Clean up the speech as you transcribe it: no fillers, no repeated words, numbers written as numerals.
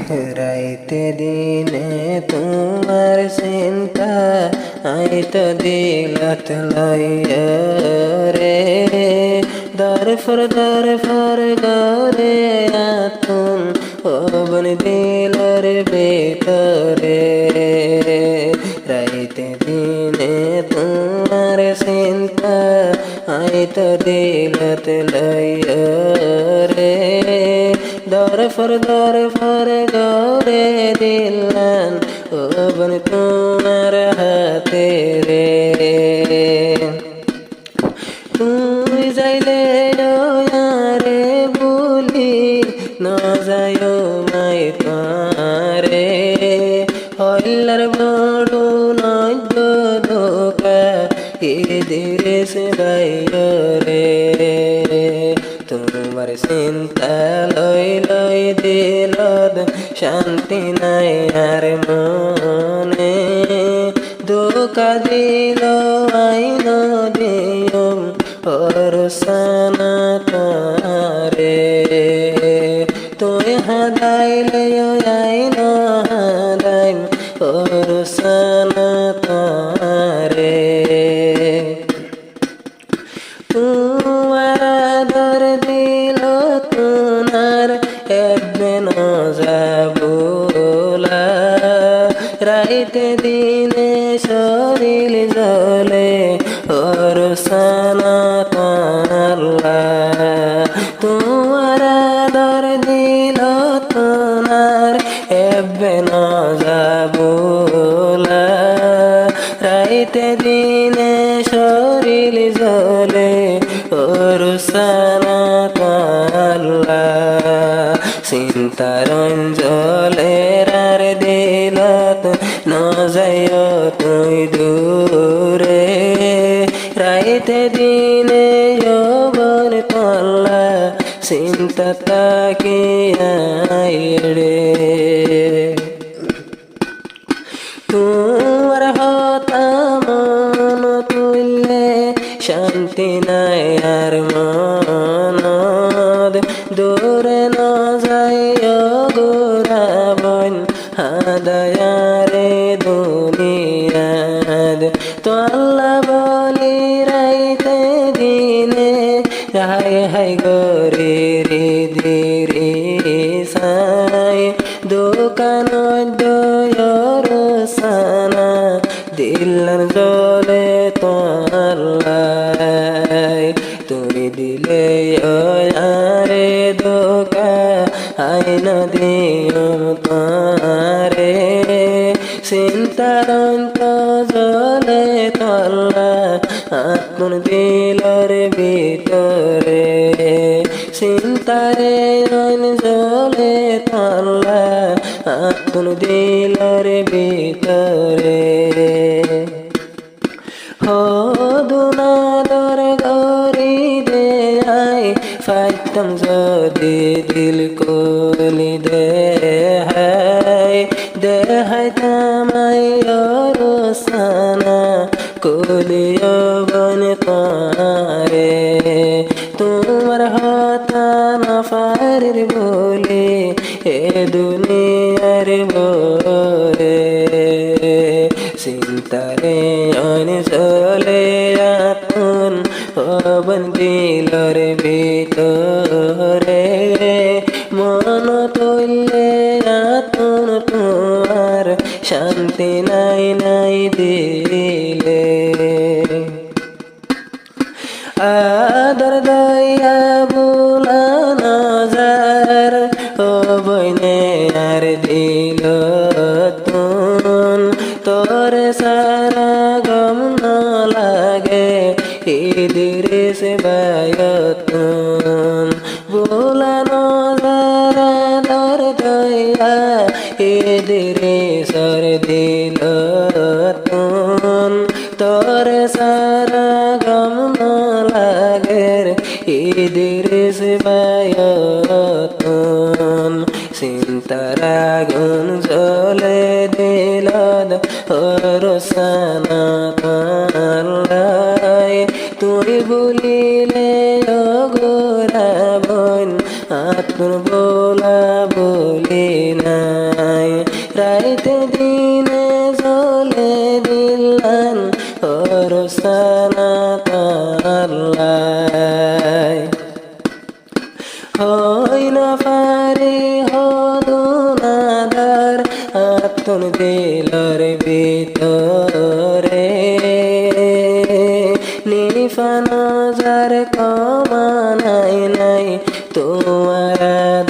রাইতে দিনে তোমার চিন্তা আইত দিলত লইয়া রে দরফর গরে আতুন ওবন দিলর ভিতরে রাইতে দিনে তোমার চিন্তা আইত দিলত লইয়া রে দরফর গরে দিলান ওবন তোমার হাতে রে তুই যাইলে রে বলি না যায় মাই তারে হল্লার বড় নয় দোকা এদিরে সে বাইরে তোমার চিন্তা লই দিল শান্তি নাই আর মনে ধোকা দিল আইন দিয়ম পরসানা তারে তুই হাদাইলে আইন হাদাইম পরসানা তারে তোমার আদর দিল তোমার এবে না যাবোলা রাইতে দিনে শরীর জলে পরসানা তাল্লা তোমার আদর দিল তোমার এবে না যাবোলা রাইতে দিনে শরীর জলে পরসানা তাল্লা চিন্তার জলে রার দিলত ন যায় তুই দূরে রাইতে দিনে যৌবন তল্লা চিন্তা তাকে রে তোমার হতা মন তুললে শান্তি নাই আর মনদ দূরে ন যায় গোরাবন হাদায়ারে দুনিয়াদ তোল্লা বলি রাইতে দিনে হাই হাই গরে রে ধীরে সাই দোকান সানা দিলার জলে তোল্লাই তুই দিলে আরে দোকা আইন দিয়ম তারে চিন্তারন্ত জলে তল্লা আত্মন দিলর ভিতরে চিন্তারে জলে তল্লা আত্মন দিলর ভিতরে দুনাদর গরি দে আই ফাইতম যদি দিল কোলি দে হাই তামাই রোসানা কোলিও বন তারে তোমার হাতা না ফারির বলে এ দুনিয়ার বরে চিন্তারে চলে আতুন পবন দিলর ভিতরে মন তুললে আতুন তোমার শান্তি নাই দিলে আদর দয়া বুলা নজর ও বইনে আর দিল তুন তোর সারা গম না লাগে ইদিরে সে বায়তুন বুলা নজর দর দয়া ইদিরে সর দিল তুন তোর সারা গম না লাগে ইদিরে সে বায়তুন চিন্তার আগুন জ্বলে দিলত পরসানা তাল্লাই তুই বলিলে গোরা বন বোলা বলি নাই রাইতে দিনে জ্বলে দিলাম রোসানা তাল্লাই হই না পারে হদুনাদার আত্মন দিলর ভিতরে নিফানো যার কমানাই নাই তোমার